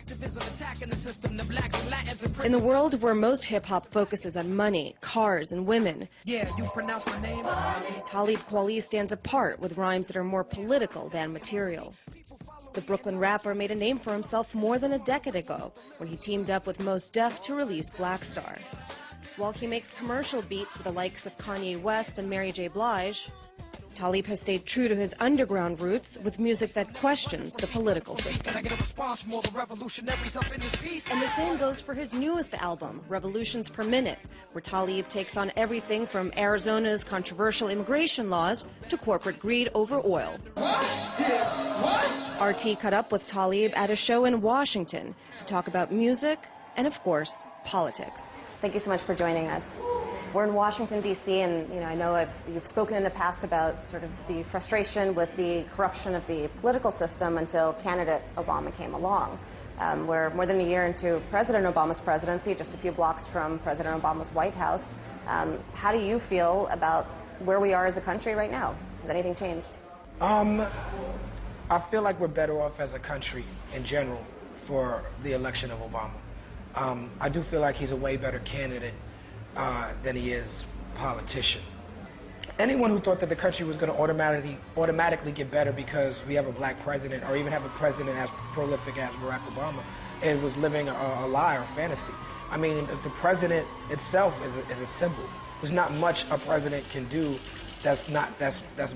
In the world where most hip-hop focuses on money, cars, and women, Talib Kweli stands apart with rhymes that are more political than material. The Brooklyn rapper made a name for himself more than a decade ago when he teamed up with Mos Def to release Black Star. While he makes commercial beats with the likes of Kanye West and Mary J. Blige, Talib has stayed true to his underground roots with music that questions the political system. And the same goes for his newest album, Revolutions Per Minute, where Talib takes on everything from Arizona's controversial immigration laws to corporate greed over oil. RT caught up with Talib at a show in Washington to talk about music and, of course, politics. Thank you so much for joining us. We're in Washington, D.C., and I know you've spoken in the past about sort of the frustration with the corruption of the political system until candidate Obama came along. We're more than a year into President Obama's presidency, just a few blocks from President Obama's White House. How do you feel about where we are as a country right now? Has anything changed? I feel like we're better off as a country in general for the election of Obama. I do feel like he's a way better candidate than he is politician. Anyone who thought that the country was going to automatically get better because we have a black president or even have a president as prolific as Barack Obama, it was living a lie or fantasy. I mean, the president itself is a symbol. There's not much a president can do that's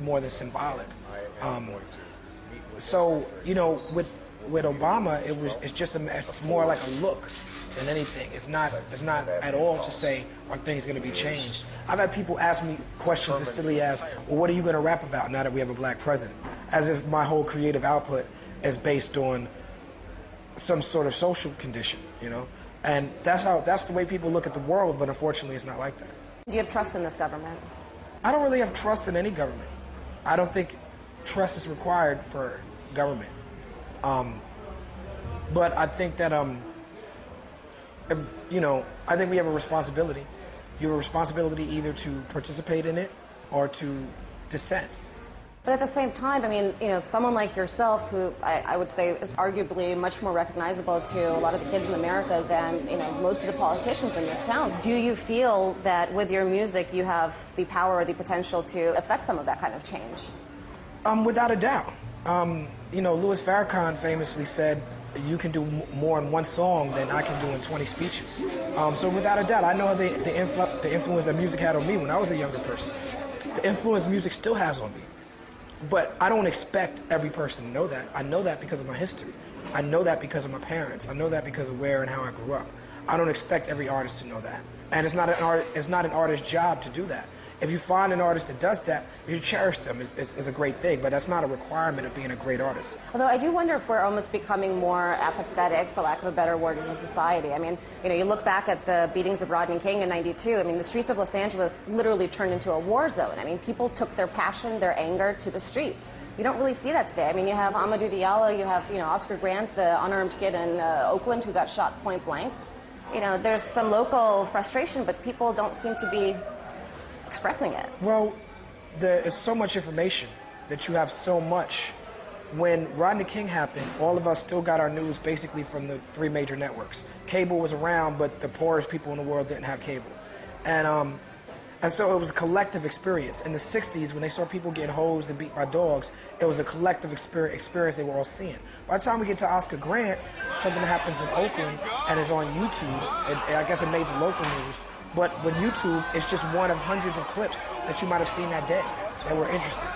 more than symbolic. So with Obama, it's more like a look than anything. It's not at all to say, are things going to be changed? I've had people ask me questions as silly as, well, what are you going to rap about now that we have a black president? As if my whole creative output is based on some sort of social condition, And that's the way people look at the world, but unfortunately it's not like that. Do you have trust in this government? I don't really have trust in any government. I don't think trust is required for government. But I think that I think we have a responsibility. You have a responsibility either to participate in it or to dissent. But at the same time, I mean, someone like yourself, who I would say is arguably much more recognizable to a lot of the kids in America than, most of the politicians in this town. Do you feel that with your music you have the power or the potential to affect some of that kind of change? Without a doubt. Louis Farrakhan famously said, you can do more in one song than I can do in 20 speeches. So without a doubt, I know the influence that music had on me when I was a younger person. The influence music still has on me. But I don't expect every person to know that. I know that because of my history. I know that because of my parents. I know that because of where and how I grew up. I don't expect every artist to know that. And it's not an artist's job to do that. If you find an artist that does that, you cherish them is a great thing, but that's not a requirement of being a great artist. Although I do wonder if we're almost becoming more apathetic, for lack of a better word, as a society. I mean, you look back at the beatings of Rodney King in '92. I mean, the streets of Los Angeles literally turned into a war zone. I mean, people took their passion, their anger to the streets. You don't really see that today. I mean, you have Amadou Diallo, you have, Oscar Grant, the unarmed kid in Oakland who got shot point blank. There's some local frustration, but people don't seem to be expressing it. Well, there is so much information that you have so much. When Rodney King happened, all of us still got our news basically from the 3 major networks. Cable was around, but the poorest people in the world didn't have cable. And so it was a collective experience. In the 60s, when they saw people getting hosed and beat by dogs, it was a collective experience they were all seeing. By the time we get to Oscar Grant, something that happens in Oakland and is on YouTube, and I guess it made the local news, but when YouTube, it's just one of hundreds of clips that you might have seen that day that were interesting.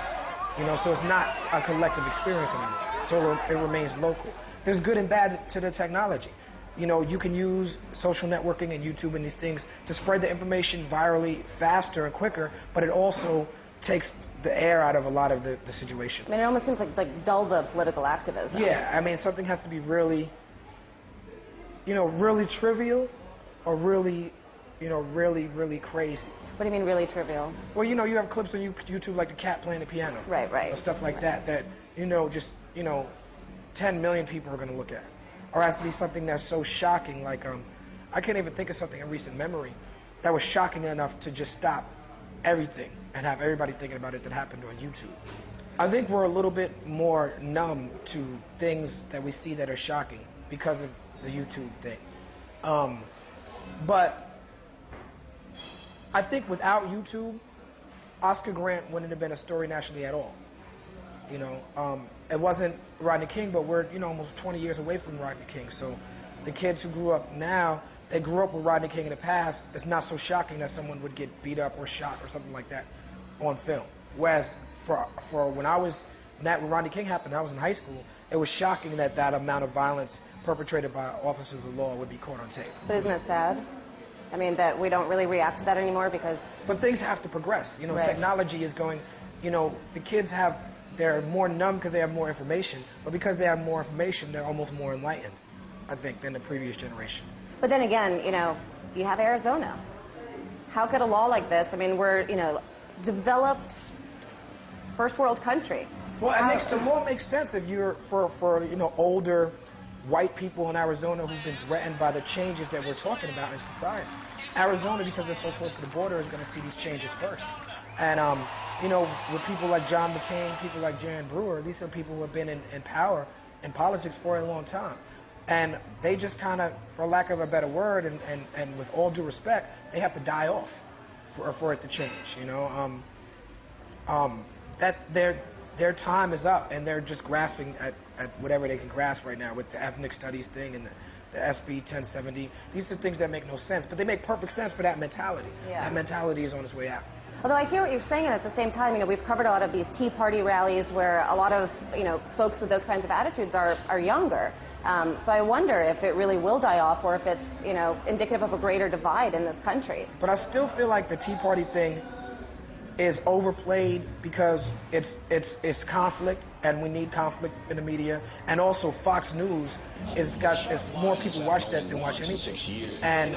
So it's not a collective experience anymore. So it remains local. There's good and bad to the technology. You can use social networking and YouTube and these things to spread the information virally faster and quicker, but it also takes the air out of a lot of the situation. I mean, it almost seems like dull the political activism. Yeah, I mean, something has to be really, really trivial or really, really crazy. What do you mean really trivial? Well, you have clips on YouTube like the cat playing the piano. Right. Or stuff like that, 10 million people are going to look at. Or it has to be something that's so shocking, like, I can't even think of something in recent memory that was shocking enough to just stop everything and have everybody thinking about it that happened on YouTube. I think we're a little bit more numb to things that we see that are shocking because of the YouTube thing. But I think without YouTube, Oscar Grant wouldn't have been a story nationally at all. You know, it wasn't Rodney King, but we're, you know, almost 20 years away from Rodney King. So the kids who grew up now, they grew up with Rodney King in the past. It's not so shocking that someone would get beat up or shot or something like that on film. Whereas for when when Rodney King happened, I was in high school, it was shocking that that amount of violence perpetrated by officers of law would be caught on tape. But isn't it sad? I mean, that we don't really react to that anymore because... But things have to progress. You know, right. Technology is going, you know, the kids they're more numb because they have more information, but because they have more information, they're almost more enlightened, I think, than the previous generation. But then again, you know, you have Arizona. How could a law like this, I mean, we're, you know, developed first world country. Well, the law makes sense if you're, for you know, older white people in Arizona who've been threatened by the changes that we're talking about in society. Arizona, because they're so close to the border, is going to see these changes first. And, you know, with people like John McCain, people like Jan Brewer, these are people who have been in power in politics for a long time. And they just kind of, for lack of a better word, and with all due respect, they have to die off for it to change, you know. That their time is up, and they're just grasping at whatever they can grasp right now with the ethnic studies thing and the SB 1070. These are things that make no sense, but they make perfect sense for that mentality. Yeah. That mentality is on its way out. Although I hear what you're saying, and at the same time, you know, we've covered a lot of these Tea Party rallies where a lot of, you know, folks with those kinds of attitudes are younger. So I wonder if it really will die off, or if it's, you know, indicative of a greater divide in this country. But I still feel like the Tea Party thing is overplayed because it's conflict, and we need conflict in the media. And also Fox News is more people watch that than watch anything. And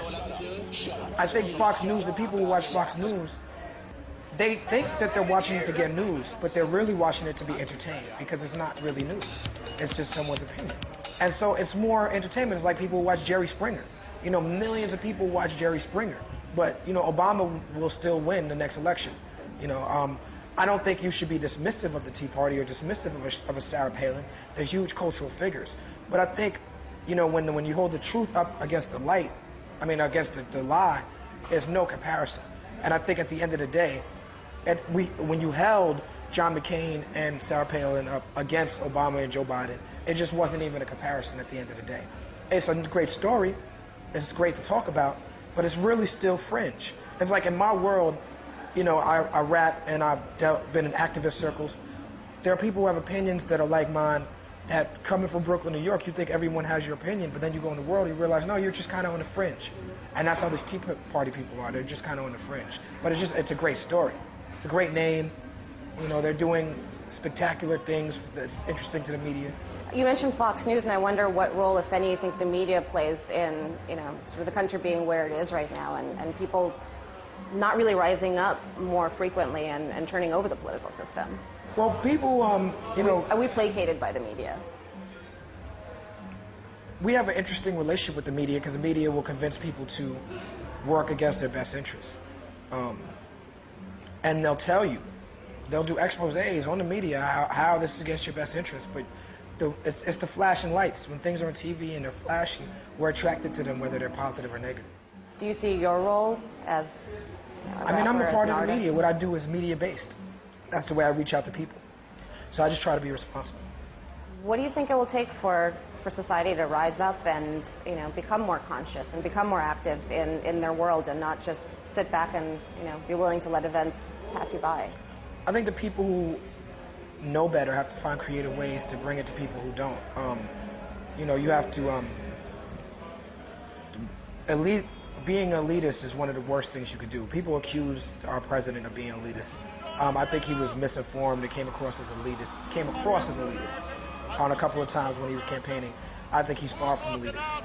I think Fox News, the people who watch Fox News, they think that they're watching it to get news, but they're really watching it to be entertained, because it's not really news. It's just someone's opinion. And so it's more entertainment. It's like people who watch Jerry Springer. You know, millions of people watch Jerry Springer, but, you know, Obama will still win the next election. You know, I don't think you should be dismissive of the Tea Party or dismissive of a Sarah Palin. They're huge cultural figures. But I think, you know, when you hold the truth up against the light, I mean, against the lie, there's no comparison. And I think at the end of the day, when you held John McCain and Sarah Palin up against Obama and Joe Biden, it just wasn't even a comparison at the end of the day. It's a great story. It's great to talk about, but it's really still fringe. It's like in my world, you know, I rap and I've been in activist circles. There are people who have opinions that are like mine, that coming from Brooklyn, New York, you think everyone has your opinion, but then you go in the world, you realize, no, you're just kind of on the fringe. And that's how these Tea Party people are. They're just kind of on the fringe. But it's a great story. It's a great name. You know, they're doing spectacular things that's interesting to the media. You mentioned Fox News, and I wonder what role, if any, you think the media plays in, you know, sort of the country being where it is right now, and people not really rising up more frequently and turning over the political system. Well, people, you know... Are we placated by the media? We have an interesting relationship with the media, because the media will convince people to work against their best interests. And they'll tell you, they'll do exposés on the media how this is against your best interests, but it's the flashing lights. When things are on TV and they're flashing, we're attracted to them, whether they're positive or negative. Do you see your role as I mean, I'm a part of the media. What I do is media-based. That's the way I reach out to people. So I just try to be responsible. What do you think it will take for society to rise up and, you know, become more conscious and become more active in their world, and not just sit back and, you know, be willing to let events pass you by? I think the people who know better have to find creative ways to bring it to people who don't. You know, you have to... Being elitist is one of the worst things you could do. People accuse our president of being elitist. I think he was misinformed and came across as elitist. On a couple of times when he was campaigning. I think he's far from elitist.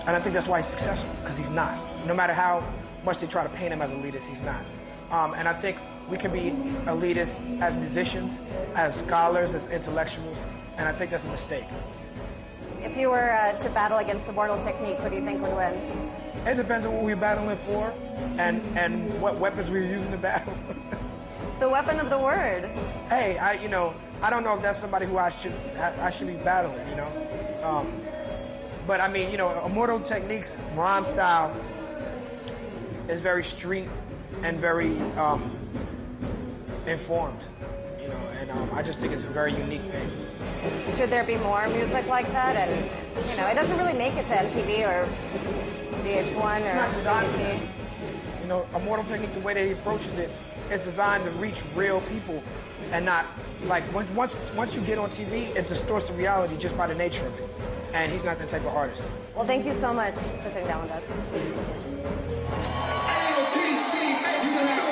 And I think that's why he's successful, because he's not. No matter how much they try to paint him as elitist, he's not. And I think we can be elitist as musicians, as scholars, as intellectuals, and I think that's a mistake. If you were to battle against a mortal technique, who do you think would win? It depends on what we're battling for and what weapons we're using to battle. The weapon of the word. Hey, I don't know if that's somebody who I should be battling, you know. But I mean, you know, Immortal Techniques, Ron style is very street and very informed, you know, and I just think it's a very unique thing. Should there be more music like that? And, you know, it doesn't really make it to MTV or VH1 It's or not designed for that. BBC. You know, Immortal Technique, the way that he approaches it, is designed to reach real people and not, like, once you get on TV, it distorts the reality just by the nature of it. And he's not that type of artist. Well, thank you so much for sitting down with us. DC, make some noise.